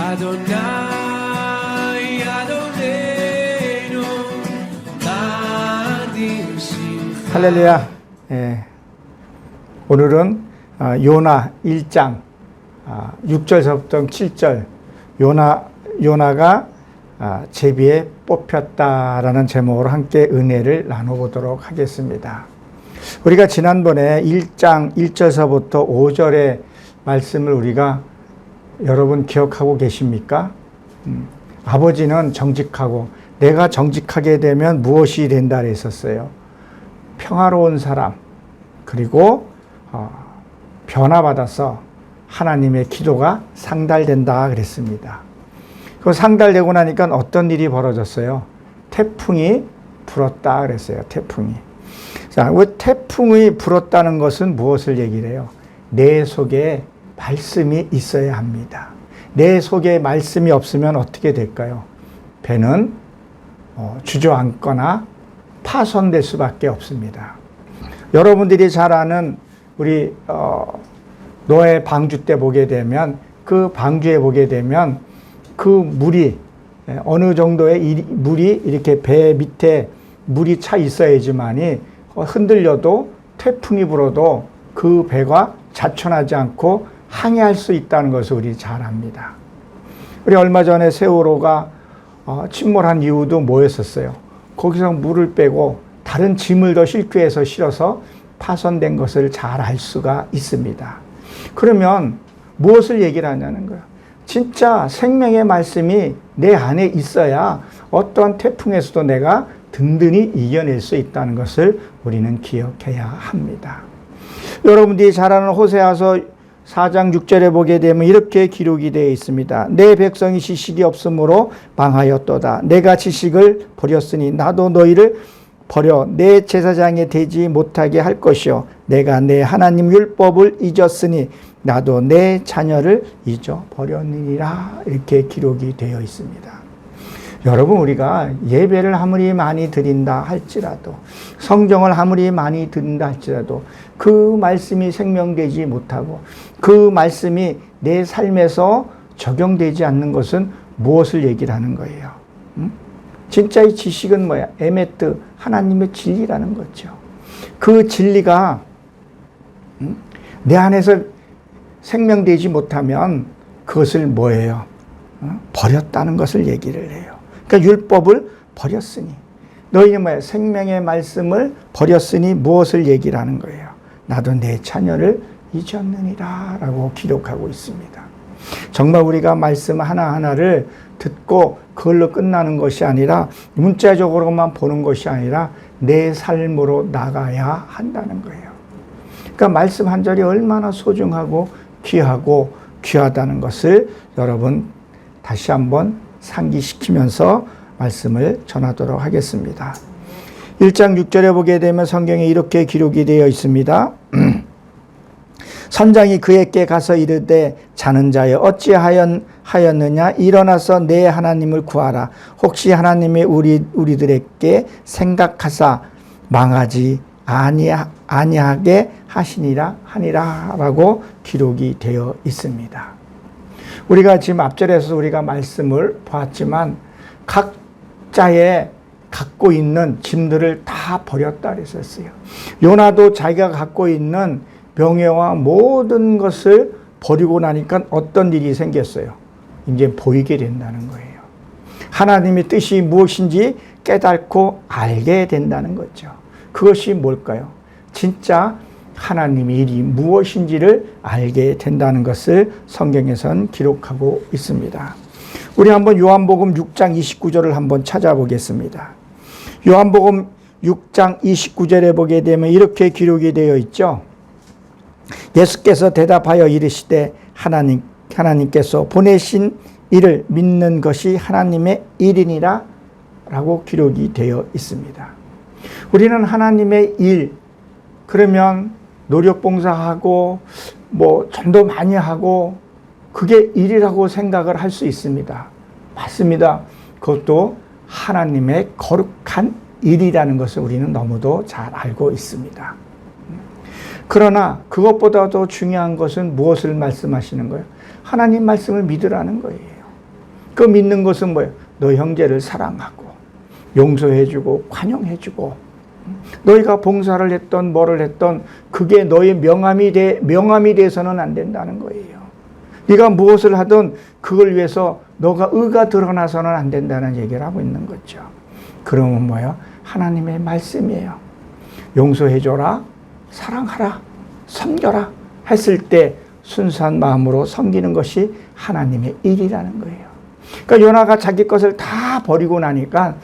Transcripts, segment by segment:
Adonai, Adonai, Nadim Simcha. 할렐루야. 예. 오늘은 요나 1장 6절서부터 7절 요나가 제비에 뽑혔다라는 제목으로 함께 은혜를 나눠보도록 하겠습니다. 우리가 지난번에 1장 1절서부터 5절의 말씀을 우리가 여러분 기억하고 계십니까? 아버지는 정직하고 내가 정직하게 되면 무엇이 된다 그랬었어요. 평화로운 사람, 그리고 변화받아서 하나님의 기도가 상달된다 그랬습니다. 그 상달되고 나니까 어떤 일이 벌어졌어요? 태풍이 불었다 그랬어요. 태풍이. 자, 그 태풍이 불었다는 것은 무엇을 얘기를 해요? 내 속에 말씀이 있어야 합니다. 내 속에 말씀이 없으면 어떻게 될까요? 배는 주저앉거나 파손될 수밖에 없습니다. 여러분들이 잘 아는 우리 노예 방주 때 보게 되면 그 방주에 보게 되면 그 물이 어느 정도의 물이 이렇게 배 밑에 물이 차 있어야지만이 흔들려도 태풍이 불어도 그 배가 자천하지 않고 항해할 수 있다는 것을 우리 잘 압니다. 우리 얼마 전에 세월호가 침몰한 이유도 뭐였었어요? 거기서 물을 빼고 다른 짐을 더 싣기 위해서 실어서 파손된 것을 잘 알 수가 있습니다. 그러면 무엇을 얘기를 하냐는 거예요. 진짜 생명의 말씀이 내 안에 있어야 어떠한 태풍에서도 내가 든든히 이겨낼 수 있다는 것을 우리는 기억해야 합니다. 여러분들이 잘 아는 호세아서 4장 6절에 보게 되면 이렇게 기록이 되어 있습니다. 내 백성이 지식이 없으므로 망하였도다. 내가 지식을 버렸으니 나도 너희를 버려 내 제사장이 되지 못하게 할 것이요 내가 내 하나님 율법을 잊었으니 나도 내 자녀를 잊어버렸느니라. 이렇게 기록이 되어 있습니다. 여러분, 우리가 예배를 아무리 많이 드린다 할지라도, 성경을 아무리 많이 듣는다 할지라도 그 말씀이 생명되지 못하고 그 말씀이 내 삶에서 적용되지 않는 것은 무엇을 얘기를 하는 거예요? 진짜의 지식은 뭐야? 에메트, 하나님의 진리라는 거죠. 그 진리가 내 안에서 생명되지 못하면 그것을 뭐예요? 버렸다는 것을 얘기를 해요. 그러니까 율법을 버렸으니, 너희는 뭐야? 생명의 말씀을 버렸으니 무엇을 얘기를 하는 거예요? 나도 내 자녀를 잊었느니라 라고 기록하고 있습니다. 정말 우리가 말씀 하나하나를 듣고 그걸로 끝나는 것이 아니라, 문자적으로만 보는 것이 아니라 내 삶으로 나가야 한다는 거예요. 그러니까 말씀 한 절이 얼마나 소중하고 귀하고 귀하다는 것을 여러분 다시 한번 상기시키면서 말씀을 전하도록 하겠습니다. 1장 6절에 보게 되면 성경에 이렇게 기록이 되어 있습니다. 선장이 그에게 가서 이르되 자는 자여 어찌하였느냐 일어나서 내 하나님을 구하라. 혹시 하나님이 우리들에게 생각하사 망하지 아니하게 하시니라 하니라 라고 기록이 되어 있습니다. 우리가 지금 앞절에서 우리가 말씀을 보았지만 각자의 갖고 있는 짐들을 다 버렸다 그랬었어요. 요나도 자기가 갖고 있는 명예와 모든 것을 버리고 나니까 어떤 일이 생겼어요? 이제 보이게 된다는 거예요. 하나님의 뜻이 무엇인지 깨닫고 알게 된다는 거죠. 그것이 뭘까요? 진짜 하나님의 일이 무엇인지를 알게 된다는 것을 성경에선 기록하고 있습니다. 우리 한번 요한복음 6장 29절을 한번 찾아보겠습니다. 요한복음 6장 29절에 보게 되면 이렇게 기록이 되어 있죠. 예수께서 대답하여 이르시되 하나님께서 보내신 이를 믿는 것이 하나님의 일이니라 라고 기록이 되어 있습니다. 우리는 하나님의 일, 그러면 노력봉사하고 전도 많이 하고 그게 일이라고 생각을 할 수 있습니다. 맞습니다. 그것도 하나님의 거룩한 일이라는 것을 우리는 너무도 잘 알고 있습니다. 그러나 그것보다도 중요한 것은 무엇을 말씀하시는 거예요? 하나님 말씀을 믿으라는 거예요. 그 믿는 것은 뭐예요? 너 형제를 사랑하고 용서해주고 관용해주고 너희가 봉사를 했던 뭐를 했던 그게 너의 명함이 돼서는 안 된다는 거예요. 네가 무엇을 하든 그걸 위해서 너가 의가 드러나서는 안 된다는 얘기를 하고 있는 거죠. 그러면 뭐예요? 하나님의 말씀이에요. 용서해줘라, 사랑하라, 섬겨라 했을 때 순수한 마음으로 섬기는 것이 하나님의 일이라는 거예요. 그러니까 요나가 자기 것을 다 버리고 나니까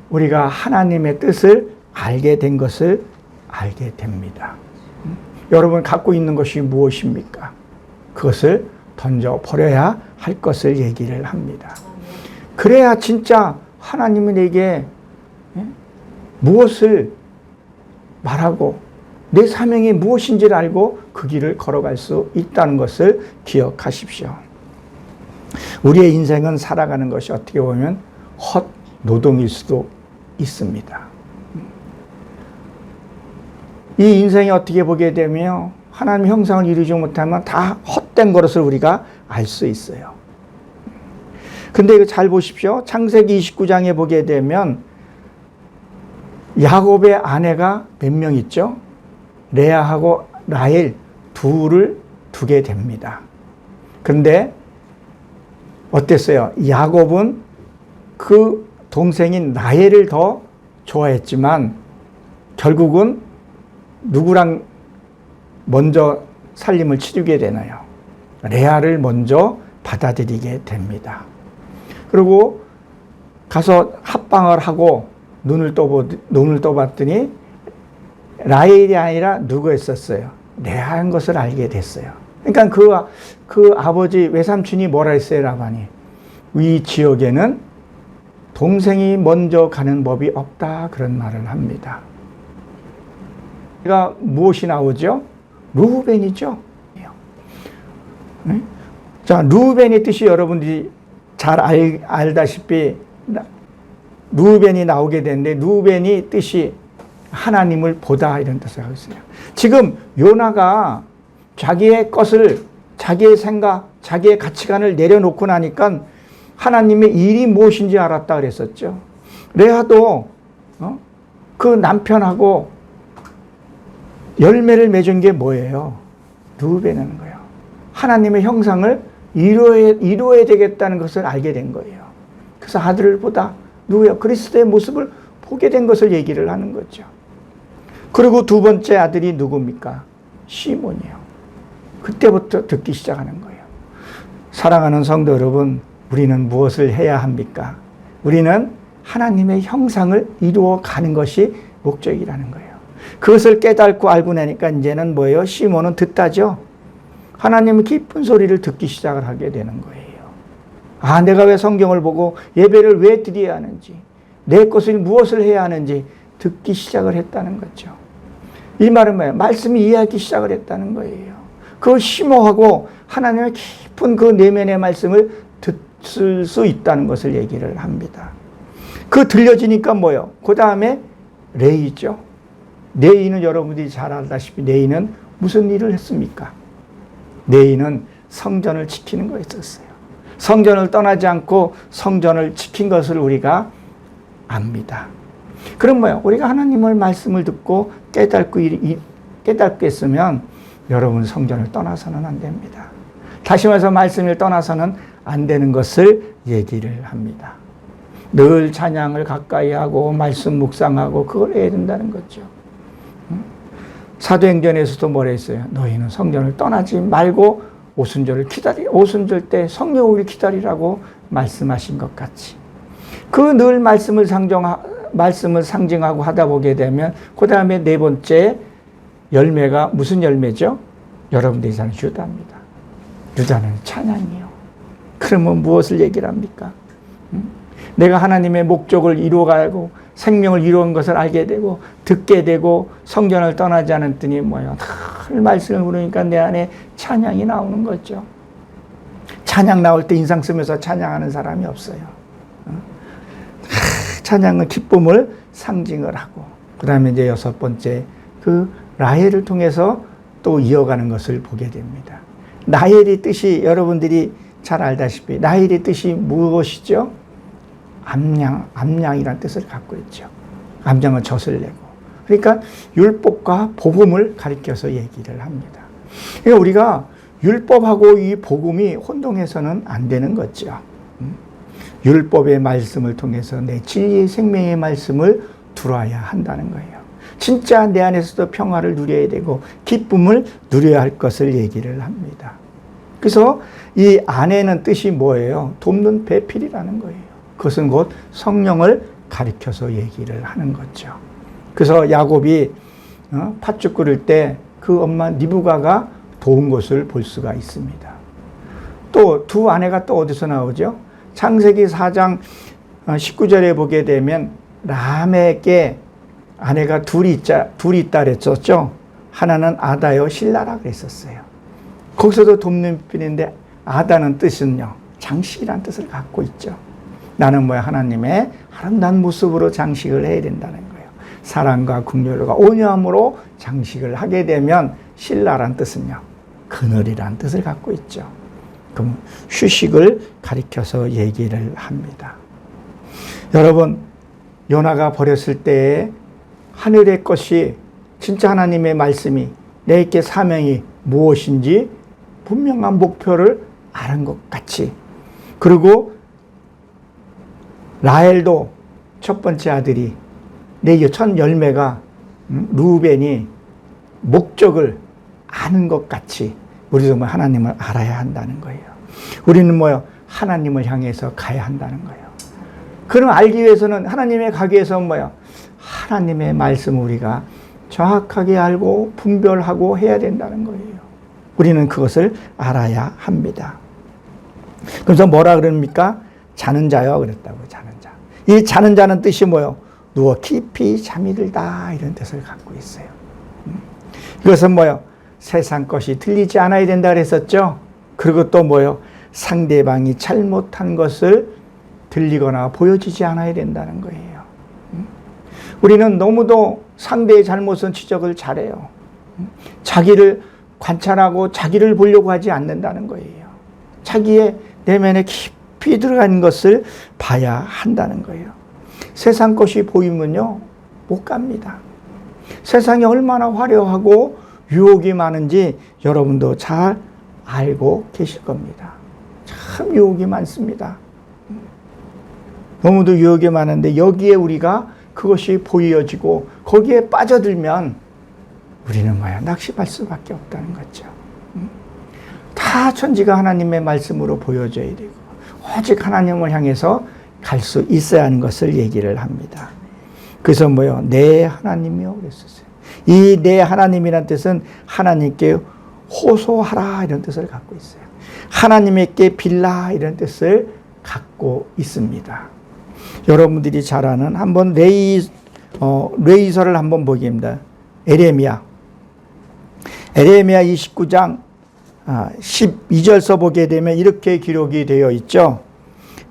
우리가 하나님의 뜻을 알게 된 것을 알게 됩니다. 여러분 갖고 있는 것이 무엇입니까? 그것을 던져 버려야 할 것을 얘기를 합니다. 그래야 진짜 하나님은 내게 무엇을 말하고 내 사명이 무엇인지를 알고 그 길을 걸어갈 수 있다는 것을 기억하십시오. 우리의 인생은 살아가는 것이 어떻게 보면 헛 노동일 수도 있습니다. 이 인생이 어떻게 보게 되면 하나님 형상을 이루지 못하면 다 헛된 것을 우리가 알 수 있어요. 근데 이거 잘 보십시오. 창세기 29장에 보게 되면 야곱의 아내가 몇 명 있죠? 레아하고 라헬 둘을 두게 됩니다. 그런데 어땠어요? 야곱은 그 동생인 라헬을 더 좋아했지만 결국은 누구랑 먼저 살림을 치르게 되나요? 레아를 먼저 받아들이게 됩니다. 그리고 가서 합방을 하고 눈을 떠봤더니 라헬이 아니라 누구였었어요? 레아인 것을 알게 됐어요. 그러니까 그 아버지 외삼촌이 뭐라 했어요, 라반이? 이 지역에는 동생이 먼저 가는 법이 없다, 그런 말을 합니다. 그러니까 무엇이 나오죠? 르우벤이죠. 자, 르우벤의 뜻이 여러분들이 잘 알다시피 르우벤이 나오게 되는데 르우벤이 뜻이 하나님을 보다 이런 뜻을 하고 있어요. 지금 요나가 자기의 것을, 자기의 생각, 자기의 가치관을 내려놓고 나니까 하나님의 일이 무엇인지 알았다 그랬었죠. 레아도 그 남편하고 열매를 맺은 게 뭐예요? 르우벤이라는 거예요. 하나님의 형상을 이루어야 되겠다는 것을 알게 된 거예요. 그래서 아들을 보다 누구요? 그리스도의 모습을 보게 된 것을 얘기를 하는 거죠. 그리고 두 번째 아들이 누굽니까? 시몬이요. 그때부터 듣기 시작하는 거예요. 사랑하는 성도 여러분, 우리는 무엇을 해야 합니까? 우리는 하나님의 형상을 이루어 가는 것이 목적이라는 거예요. 그것을 깨닫고 알고 나니까 이제는 뭐예요? 시몬은 듣다죠. 하나님의 기쁜 소리를 듣기 시작을 하게 되는 거예요. 아, 내가 왜 성경을 보고 예배를 왜 드려야 하는지, 내 것을 무엇을 해야 하는지 듣기 시작을 했다는 거죠. 이 말은 뭐예요? 말씀이 이해하기 시작을 했다는 거예요. 그걸 심오하고 하나님의 깊은 그 내면의 말씀을 듣을 수 있다는 것을 얘기를 합니다. 그 들려지니까 뭐예요? 그 다음에 레이죠. 레이는 여러분들이 잘 알다시피 레이는 무슨 일을 했습니까? 레이는 성전을 지키는 거였었어요. 성전을 떠나지 않고 성전을 지킨 것을 우리가 압니다. 그럼 뭐예요? 우리가 하나님의 말씀을 듣고 깨닫고 했으면 여러분 성전을 떠나서는 안 됩니다. 다시 말해서 말씀을 떠나서는 안 되는 것을 얘기를 합니다. 늘 찬양을 가까이 하고 말씀 묵상하고 그걸 해야 된다는 거죠. 사도행전에서도 뭐라 했어요? 너희는 성전을 떠나지 말고 오순절 때 성령 오기를 기다리라고 말씀하신 것 같이. 그 늘 말씀을 상징하고 하다 보게 되면 그 다음에 네 번째 열매가 무슨 열매죠? 여러분들이 사는 유다입니다. 유다는 찬양이요. 그러면 무엇을 얘기를 합니까? 내가 하나님의 목적을 이루어가고 생명을 이루은 것을 알게 되고 듣게 되고 성전을 떠나지 않았더니 뭐예요? 늘 말씀을 부르니까 내 안에 찬양이 나오는 거죠. 찬양 나올 때 인상 쓰면서 찬양하는 사람이 없어요. 찬양은 기쁨을 상징을 하고 그 다음에 이제 여섯 번째 그 라헬을 통해서 또 이어가는 것을 보게 됩니다. 라헬의 뜻이 여러분들이 잘 알다시피 라헬의 뜻이 무엇이죠? 암양이라는 뜻을 갖고 있죠. 암양은 젖을 내고. 그러니까 율법과 복음을 가리켜서 얘기를 합니다. 그러니까 우리가 율법하고 이 복음이 혼동해서는 안 되는 거죠. 율법의 말씀을 통해서 내 진리의 생명의 말씀을 들어야 한다는 거예요. 진짜 내 안에서도 평화를 누려야 되고 기쁨을 누려야 할 것을 얘기를 합니다. 그래서 이 안에는 뜻이 뭐예요? 돕는 배필이라는 거예요. 그것은 곧 성령을 가리켜서 얘기를 하는 거죠. 그래서 야곱이 팥죽 끓일 때 그 엄마 리브가가 도운 것을 볼 수가 있습니다. 또 두 아내가 또 어디서 나오죠? 창세기 4장 19절에 보게 되면 라멕의 아내가 둘이 있다 그랬었죠. 하나는 아다요 실라라 그랬었어요. 거기서도 돕는 편인데 아다는 뜻은요, 장식이라는 뜻을 갖고 있죠. 나는 하나님의 아름다운 모습으로 장식을 해야 된다는 거예요. 사랑과 긍휼과 온유함으로 장식을 하게 되면 실라란 뜻은요, 그늘이란 뜻을 갖고 있죠. 그럼 휴식을 가리켜서 얘기를 합니다. 여러분, 요나가 버렸을 때에 하늘의 것이 진짜 하나님의 말씀이 내게 사명이 무엇인지 분명한 목표를 아는 것 같이, 그리고 라헬도 첫 번째 아들이 내 첫 열매가 루벤이 목적을 아는 것 같이 우리도 하나님을 알아야 한다는 거예요. 우리는 하나님을 향해서 가야 한다는 거예요. 그럼 알기 위해서는 하나님의 가기 위해서 하나님의 말씀을 우리가 정확하게 알고 분별하고 해야 된다는 거예요. 우리는 그것을 알아야 합니다. 그래서 뭐라 그럽니까? 자는 자요 그랬다고. 자는 자. 이 자는 자는 뜻이 뭐예요? 누워 깊이 잠이 들다 이런 뜻을 갖고 있어요. 이것은 세상 것이 들리지 않아야 된다 그랬었죠. 그리고 또 상대방이 잘못한 것을 들리거나 보여지지 않아야 된다는 거예요. 우리는 너무도 상대의 잘못은 지적을 잘해요. 자기를 관찰하고 자기를 보려고 하지 않는다는 거예요. 자기의 내면에 깊이 들어간 것을 봐야 한다는 거예요. 세상 것이 보이면요, 못 갑니다. 세상이 얼마나 화려하고 유혹이 많은지 여러분도 잘 알고 계실 겁니다. 참 유혹이 많습니다. 너무도 유혹이 많은데 여기에 우리가 그것이 보여지고 거기에 빠져들면 우리는 낚시할 수밖에 없다는 거죠. 다 천지가 하나님의 말씀으로 보여져야 되고 오직 하나님을 향해서 갈 수 있어야 하는 것을 얘기를 합니다. 그래서 내 하나님이요 그랬었어요. 이 내 하나님이라는 뜻은 하나님께 호소하라 이런 뜻을 갖고 있어요. 하나님께 빌라 이런 뜻을 갖고 있습니다. 여러분들이 잘 아는 한번 레이서를 한번 보기입니다. 에레미야 29장 12절서 보게 되면 이렇게 기록이 되어 있죠.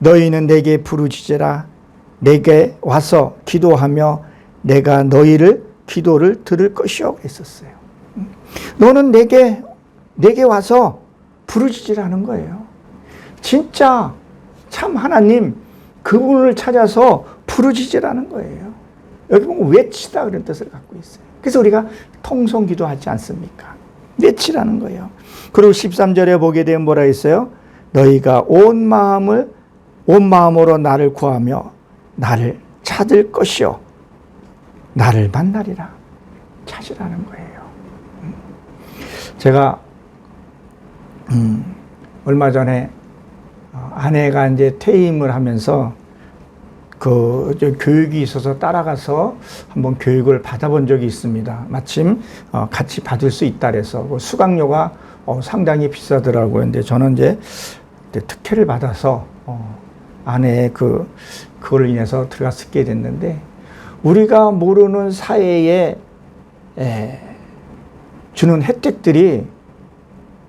너희는 내게 부르짖으라. 내게 와서 기도하며 내가 너희를 기도를 들을 것이요 그랬었어요. 너는 내게 와서 부르짖으라는 거예요. 진짜 참 하나님 그분을 찾아서 부르짖으라는 거예요. 여기 보면 외치다 그런 뜻을 갖고 있어요. 그래서 우리가 통성 기도하지 않습니까? 외치라는 거예요. 그리고 13절에 보게 되면 뭐라 했어요? 너희가 온 마음으로 나를 구하며 나를 찾을 것이요 나를 만나리라. 찾으라는 거예요. 제가 얼마 전에 아내가 이제 퇴임을 하면서 교육이 있어서 따라가서 한번 교육을 받아본 적이 있습니다. 마침 같이 받을 수 있다 그래서 수강료가 상당히 비싸더라고요. 근데 저는 이제 특혜를 받아서 아내의 그걸로 인해서 들어갔게 됐는데 우리가 모르는 사회에 주는 혜택들이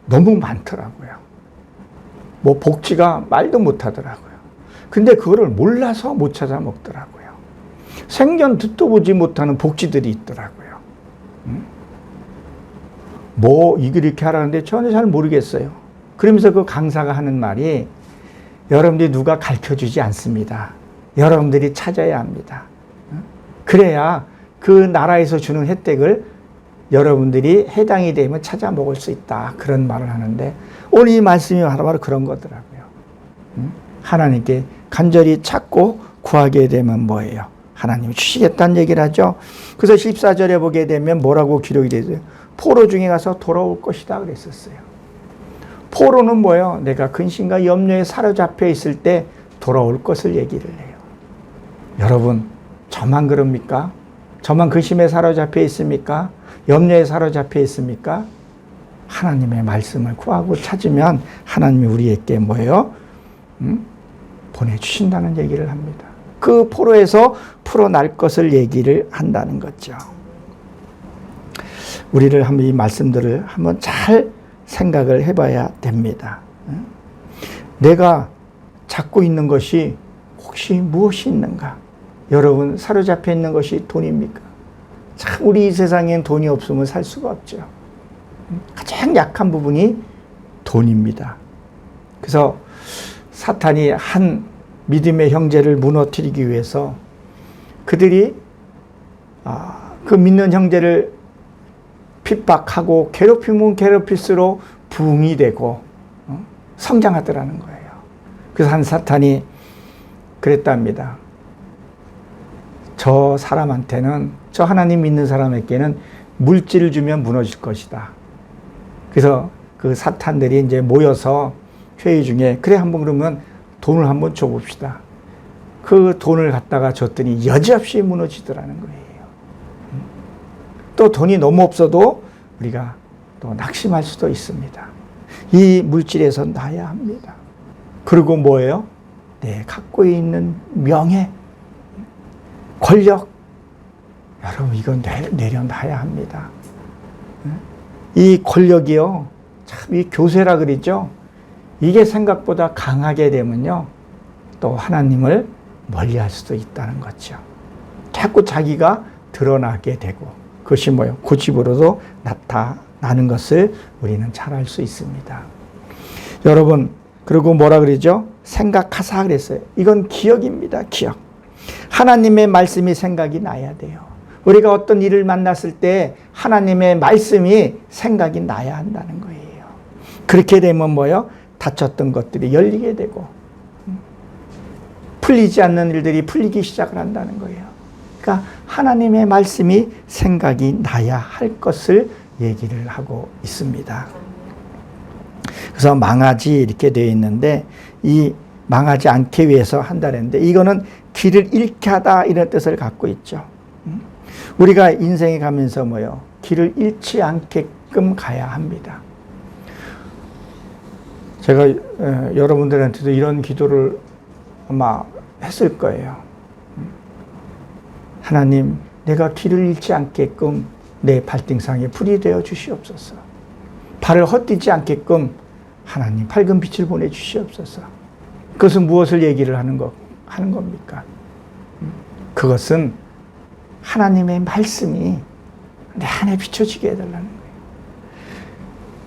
너무 많더라고요. 복지가 말도 못하더라고요. 근데 그거를 몰라서 못 찾아 먹더라고요. 생전 듣도 보지 못하는 복지들이 있더라고요. 이렇게 하라는데 전혀 잘 모르겠어요. 그러면서 그 강사가 하는 말이 여러분들이 누가 가르쳐주지 않습니다. 여러분들이 찾아야 합니다. 그래야 그 나라에서 주는 혜택을 여러분들이 해당이 되면 찾아 먹을 수 있다. 그런 말을 하는데 오늘 이 말씀이 바로 그런 거더라고요. 하나님께 간절히 찾고 구하게 되면 뭐예요? 하나님이 주시겠다는 얘기를 하죠. 그래서 14절에 보게 되면 뭐라고 기록이 되죠? 포로 중에 가서 돌아올 것이다 그랬었어요. 포로는 뭐예요? 내가 근심과 염려에 사로잡혀 있을 때 돌아올 것을 얘기를 해요. 여러분, 저만 그럽니까? 저만 근심에 사로잡혀 있습니까? 염려에 사로잡혀 있습니까? 하나님의 말씀을 구하고 찾으면 하나님이 우리에게 뭐예요? 보내주신다는 얘기를 합니다. 그 포로에서 풀어날 것을 얘기를 한다는 거죠. 우리를 한번 이 말씀들을 한번 잘 생각을 해봐야 됩니다. 내가 찾고 있는 것이 혹시 무엇이 있는가? 여러분, 사로잡혀 있는 것이 돈입니까? 참 우리 이 세상엔 돈이 없으면 살 수가 없죠. 가장 약한 부분이 돈입니다. 그래서 사탄이 한 믿음의 형제를 무너뜨리기 위해서 그들이 그 믿는 형제를 핍박하고 괴롭히면 괴롭힐수록 부흥이 되고 성장하더라는 거예요. 그래서 한 사탄이 그랬답니다. 저 사람한테는, 저 하나님 믿는 사람에게는 물질을 주면 무너질 것이다. 그래서 그 사탄들이 이제 모여서 회의 중에 그래 한번 그러면 돈을 한번 줘봅시다. 그 돈을 갖다가 줬더니 여지없이 무너지더라는 거예요. 또 돈이 너무 없어도 우리가 또 낙심할 수도 있습니다. 이 물질에서 놔야 합니다. 그리고 뭐예요? 내 갖고 있는 명예, 권력, 여러분 이건 내려놔야 합니다. 이 권력이요, 참 이 교세라 그러죠. 이게 생각보다 강하게 되면요, 또 하나님을 멀리할 수도 있다는 거죠. 자꾸 자기가 드러나게 되고 그것이 뭐예요? 고집으로도 나타나는 것을 우리는 잘 알 수 있습니다. 여러분, 그리고 뭐라 그러죠? 생각하사 그랬어요. 이건 기억입니다. 기억. 하나님의 말씀이 생각이 나야 돼요. 우리가 어떤 일을 만났을 때 하나님의 말씀이 생각이 나야 한다는 거예요. 그렇게 되면 뭐예요? 닫혔던 것들이 열리게 되고 풀리지 않는 일들이 풀리기 시작을 한다는 거예요. 그러니까 하나님의 말씀이 생각이 나야 할 것을 얘기를 하고 있습니다. 그래서 망하지 이렇게 되어 있는데 이 망하지 않기 위해서 한다는데 이거는 길을 잃게 하다 이런 뜻을 갖고 있죠. 우리가 인생에 가면서 뭐요? 길을 잃지 않게끔 가야 합니다. 제가 여러분들한테도 이런 기도를 아마 했을 거예요. 하나님, 내가 길을 잃지 않게끔 내 발등상에 불이 되어 주시옵소서. 발을 헛디지 않게끔 하나님 밝은 빛을 보내 주시옵소서. 그것은 무엇을 얘기를 하는 겁니까? 그것은 하나님의 말씀이 내 안에 비춰지게 해달라는 거예요.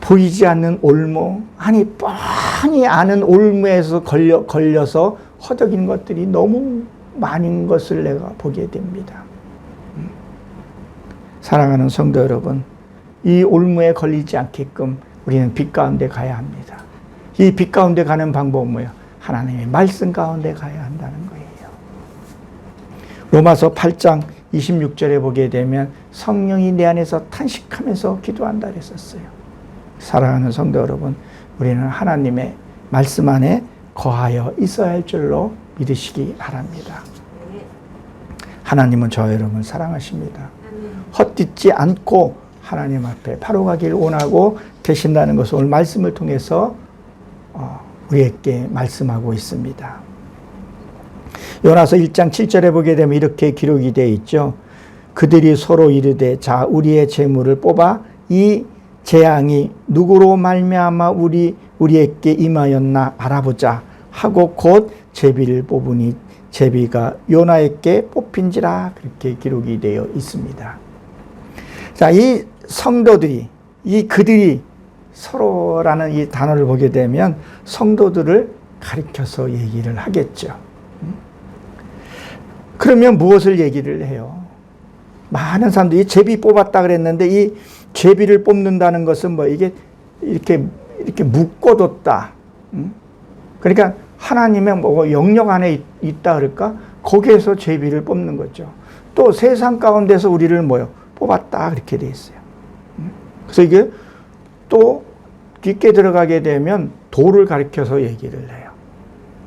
보이지 않는 올무, 아니 뻔히 아는 올무에서 걸려서 허덕이는 것들이 너무 많은 것을 내가 보게 됩니다. 사랑하는 성도 여러분, 이 올무에 걸리지 않게끔 우리는 빛 가운데 가야 합니다. 이 빛 가운데 가는 방법은 뭐예요? 하나님의 말씀 가운데 가야 한다는 거예요. 로마서 8장 26절에 보게 되면 성령이 내 안에서 탄식하면서 기도한다 그랬었어요. 사랑하는 성도 여러분, 우리는 하나님의 말씀 안에 거하여 있어야 할 줄로 믿으시기 바랍니다. 하나님은 저 여러분을 사랑하십니다. 헛디지 않고 하나님 앞에 바로 가길 원하고 계신다는 것을 오늘 말씀을 통해서 우리에게 말씀하고 있습니다. 요나서 1장 7절에 보게 되면 이렇게 기록이 되어 있죠. 그들이 서로 이르되 자 우리의 재물을 뽑아 이 재앙이 누구로 말미암아 우리에게 임하였나 알아보자 하고 곧 제비를 뽑으니 제비가 요나에게 뽑힌지라 그렇게 기록이 되어 있습니다. 자, 이 성도들이 그들이 서로라는 이 단어를 보게 되면 성도들을 가리켜서 얘기를 하겠죠. 그러면 무엇을 얘기를 해요? 많은 사람들이 제비 뽑았다 그랬는데 이 제비를 뽑는다는 것은 뭐 이게 이렇게 묶어뒀다. 그러니까 하나님의 뭐 영역 안에 있다 그럴까? 거기에서 제비를 뽑는 거죠. 또 세상 가운데서 우리를 뭐요? 뽑았다 그렇게 돼 있어요. 그래서 이게 또 깊게 들어가게 되면 돌을 가리켜서 얘기를 해요.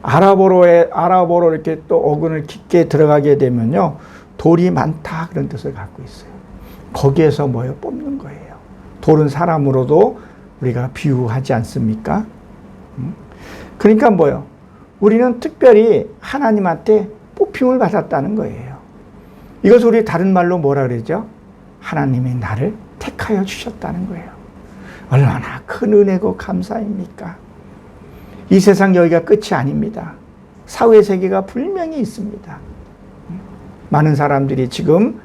아랍어로 이렇게 또 어근을 깊게 들어가게 되면요. 돌이 많다 그런 뜻을 갖고 있어요. 거기에서 뭐요? 뽑는 거예요. 돌은 사람으로도 우리가 비유하지 않습니까? 그러니까 뭐요? 우리는 특별히 하나님한테 뽑힘을 받았다는 거예요. 이것을 우리 다른 말로 뭐라 그러죠? 하나님이 나를 택하여 주셨다는 거예요. 얼마나 큰 은혜고 감사입니까? 이 세상 여기가 끝이 아닙니다. 사후의 세계가 분명히 있습니다. 많은 사람들이 지금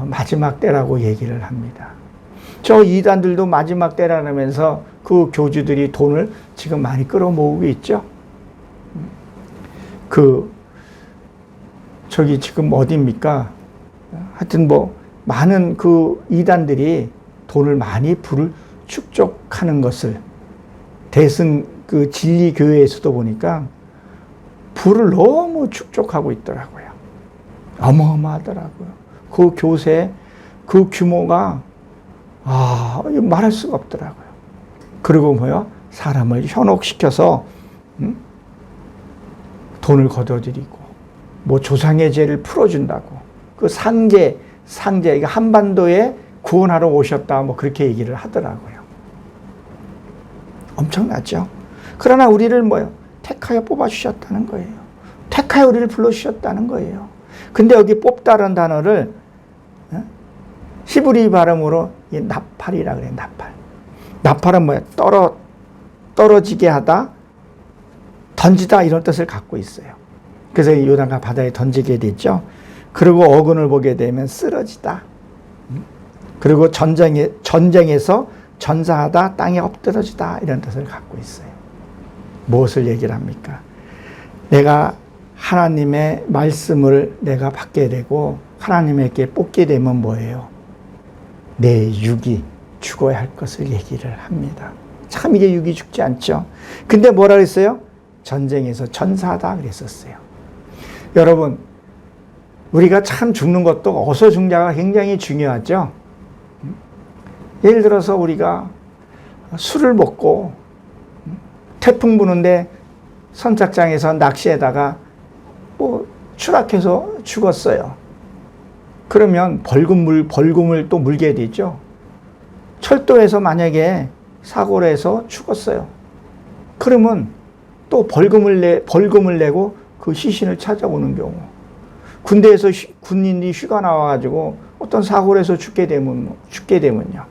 마지막 때라고 얘기를 합니다. 저 이단들도 마지막 때라면서 그 교주들이 돈을 지금 많이 끌어모으고 있죠. 저기 지금 어디입니까? 하여튼 뭐 많은 그 이단들이 돈을 많이 부를 축적하는 것을 대승 그 진리교회에서도 보니까 부를 너무 축적하고 있더라고요. 어마어마하더라고요. 그 교세, 그 규모가 말할 수가 없더라고요. 그리고 뭐요? 사람을 현혹시켜서 돈을 거둬들이고 뭐 조상의 죄를 풀어준다고 그 상제 이거 한반도에 구원하러 오셨다 뭐 그렇게 얘기를 하더라고요. 엄청나죠? 그러나 우리를 뭐요? 택하여 뽑아주셨다는 거예요. 택하여 우리를 불러주셨다는 거예요. 근데 여기 뽑다라는 단어를 히브리 발음으로 나팔이라 그래요. 나팔. 나팔은 뭐야? 떨어지게 하다, 던지다 이런 뜻을 갖고 있어요. 그래서 요단강 바다에 던지게 되죠. 그리고 어근을 보게 되면 쓰러지다. 그리고 전쟁에서 전사하다, 땅에 엎드러지다 이런 뜻을 갖고 있어요. 무엇을 얘기를 합니까? 내가 하나님의 말씀을 내가 받게 되고 하나님에게 뽑게 되면 뭐예요? 내 육이 죽어야 할 것을 얘기를 합니다. 참 이게 육이 죽지 않죠. 근데 뭐라 그랬어요? 전쟁에서 전사하다 그랬었어요. 여러분, 우리가 참 죽는 것도 어디서 죽냐가 굉장히 중요하죠. 예를 들어서 우리가 술을 먹고 태풍 부는데 선착장에서 낚시에다가 뭐 추락해서 죽었어요. 그러면 벌금을 또 물게 되죠. 철도에서 만약에 사고를 해서 죽었어요. 그러면 또 벌금을 내고 그 시신을 찾아오는 경우. 군대에서 군인이 휴가 나와가지고 어떤 사고를 해서 죽게 되면요.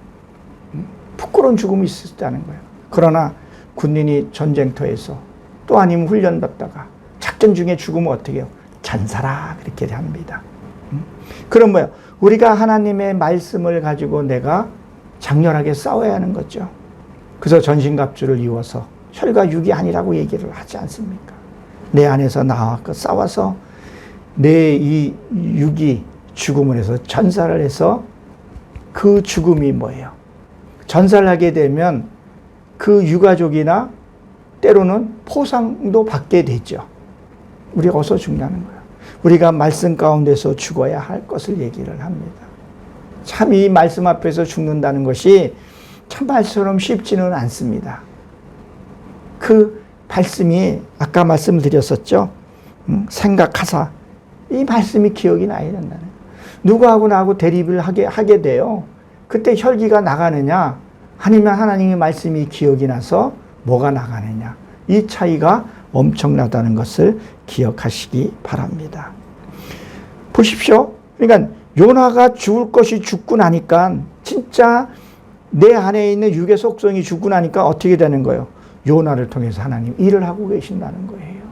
부끄러운 죽음이 있었다는 거예요. 그러나 군인이 전쟁터에서 또 아니면 훈련받다가 작전 중에 죽으면 어떻게 해요? 전사라 그렇게 합니다. 그럼 뭐야? 우리가 하나님의 말씀을 가지고 내가 장렬하게 싸워야 하는 거죠. 그래서 전신갑주를 입어서 혈과 육이 아니라고 얘기를 하지 않습니까? 내 안에서 나와 싸워서 내 이 육이 죽음을 해서 전사를 해서 그 죽음이 뭐예요? 전사를 하게 되면 그 유가족이나 때로는 포상도 받게 되죠. 우리가 어디서 죽냐는 거예요. 우리가 말씀 가운데서 죽어야 할 것을 얘기를 합니다. 참 이 말씀 앞에서 죽는다는 것이 참 말처럼 쉽지는 않습니다. 그 말씀이 아까 말씀드렸었죠. 생각하사 이 말씀이 기억이 나야 된다는 거예요. 누구하고 나하고 대립을 하게 돼요. 그때 혈기가 나가느냐 아니면 하나님의 말씀이 기억이 나서 뭐가 나가느냐 이 차이가 엄청나다는 것을 기억하시기 바랍니다. 보십시오. 그러니까 요나가 죽을 것이 죽고 나니까 진짜 내 안에 있는 육의 속성이 죽고 나니까 어떻게 되는 거예요? 요나를 통해서 하나님 일을 하고 계신다는 거예요.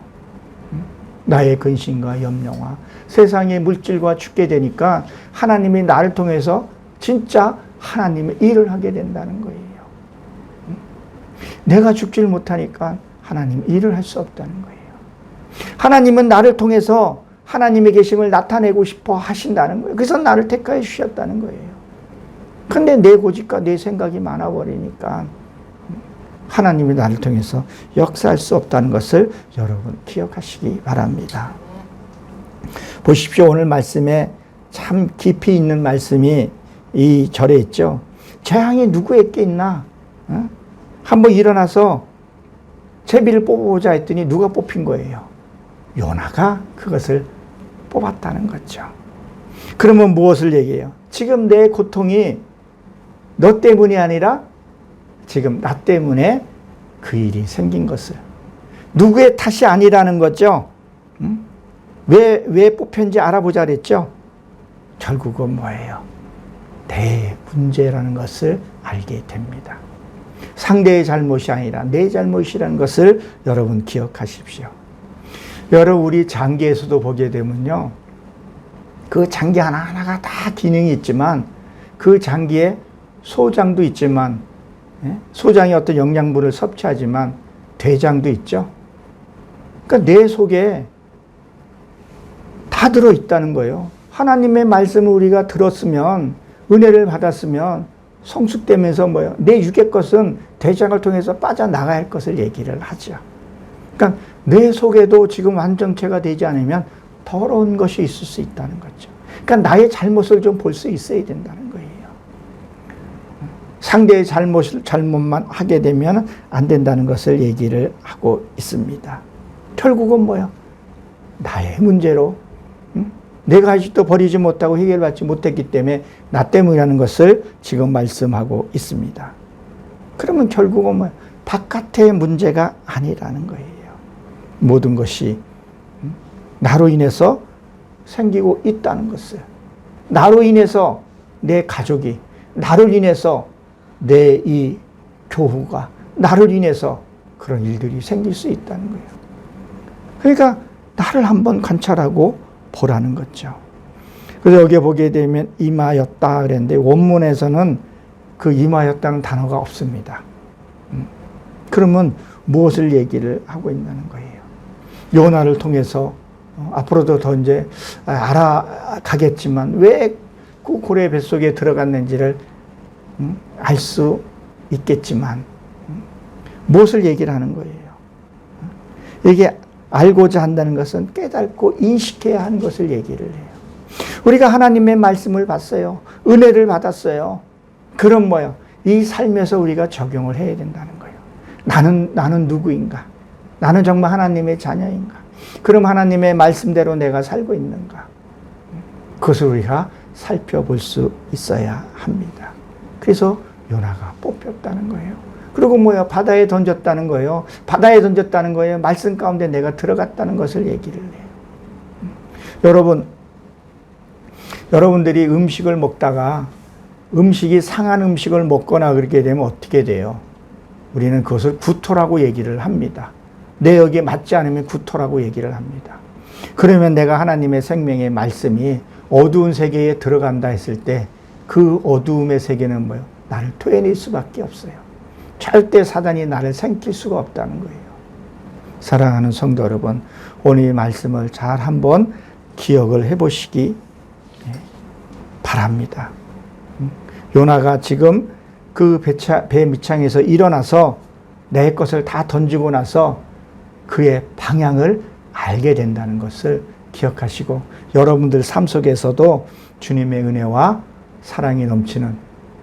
나의 근심과 염려와 세상의 물질과 죽게 되니까 하나님이 나를 통해서 진짜 하나님의 일을 하게 된다는 거예요. 내가 죽질 못하니까 하나님 일을 할 수 없다는 거예요. 하나님은 나를 통해서 하나님의 계심을 나타내고 싶어 하신다는 거예요. 그래서 나를 택하여 주셨다는 거예요. 근데 내 고집과 내 생각이 많아버리니까 하나님이 나를 통해서 역사할 수 없다는 것을 여러분 기억하시기 바랍니다. 보십시오. 오늘 말씀에 참 깊이 있는 말씀이 이 절에 있죠. 재앙이 누구에게 있나? 한번 일어나서 제비를 뽑아보자 했더니 누가 뽑힌 거예요? 요나가 그것을 뽑았다는 거죠. 그러면 무엇을 얘기해요? 지금 내 고통이 너 때문이 아니라 지금 나 때문에 그 일이 생긴 것을. 누구의 탓이 아니라는 거죠. 왜 뽑혔는지 알아보자 그랬죠. 결국은 뭐예요? 내 문제라는 것을 알게 됩니다. 상대의 잘못이 아니라 내 잘못이라는 것을 여러분 기억하십시오. 여러분 우리 장기에서도 보게 되면요. 그 장기 하나하나가 다 기능이 있지만 그 장기에 소장도 있지만 소장이 어떤 영양분을 섭취하지만 대장도 있죠. 그러니까 내 속에 다 들어있다는 거예요. 하나님의 말씀을 우리가 들었으면 은혜를 받았으면 성숙되면서 뭐예요? 내 육의 것은 대장을 통해서 빠져나가야 할 것을 얘기를 하죠. 그러니까 내 속에도 지금 완전체가 되지 않으면 더러운 것이 있을 수 있다는 거죠. 그러니까 나의 잘못을 좀 볼 수 있어야 된다는 거예요. 상대의 잘못만 하게 되면 안 된다는 것을 얘기를 하고 있습니다. 결국은 뭐예요? 나의 문제로 내가 아직도 버리지 못하고 해결받지 못했기 때문에 나 때문이라는 것을 지금 말씀하고 있습니다. 그러면 결국은 뭐예요? 바깥의 문제가 아니라는 거예요. 모든 것이 나로 인해서 생기고 있다는 것을. 나로 인해서 내 가족이, 나로 인해서 내 이 교후가, 나를 인해서 그런 일들이 생길 수 있다는 거예요. 그러니까 나를 한번 관찰하고 보라는 거죠. 그래서 여기에 보게 되면 임하였다 그랬는데 원문에서는 그 임하였다는 단어가 없습니다. 그러면 무엇을 얘기를 하고 있다는 거예요? 요나를 통해서 앞으로도 더 이제 알아가겠지만 왜 그 고래 뱃속에 들어갔는지를 알 수 있겠지만 무엇을 얘기를 하는 거예요? 이게 알고자 한다는 것은 깨닫고 인식해야 하는 것을 얘기를 해요. 우리가 하나님의 말씀을 봤어요. 은혜를 받았어요. 그럼 뭐요? 이 삶에서 우리가 적용을 해야 된다는 거예요. 나는 누구인가? 나는 정말 하나님의 자녀인가? 그럼 하나님의 말씀대로 내가 살고 있는가? 그것을 우리가 살펴볼 수 있어야 합니다. 그래서 요나가 뽑혔다는 거예요. 그리고 뭐예요? 바다에 던졌다는 거예요. 바다에 던졌다는 거예요. 말씀 가운데 내가 들어갔다는 것을 얘기를 해요. 여러분들이 음식을 먹다가 음식이 상한 음식을 먹거나 그렇게 되면 어떻게 돼요? 우리는 그것을 구토라고 얘기를 합니다. 내 여기에 맞지 않으면 구토라고 얘기를 합니다. 그러면 내가 하나님의 생명의 말씀이 어두운 세계에 들어간다 했을 때 그 어두움의 세계는 뭐예요? 나를 토해낼 수밖에 없어요. 절대 사단이 나를 생길 수가 없다는 거예요. 사랑하는 성도 여러분, 오늘 이 말씀을 잘 한번 기억을 해보시기 바랍니다. 요나가 지금 그 배 밑창에서 일어나서 내 것을 다 던지고 나서 그의 방향을 알게 된다는 것을 기억하시고 여러분들 삶 속에서도 주님의 은혜와 사랑이 넘치는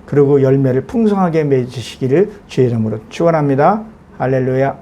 그리고 열매를 풍성하게 맺으시기를 주의 이름으로 축원합니다. 할렐루야.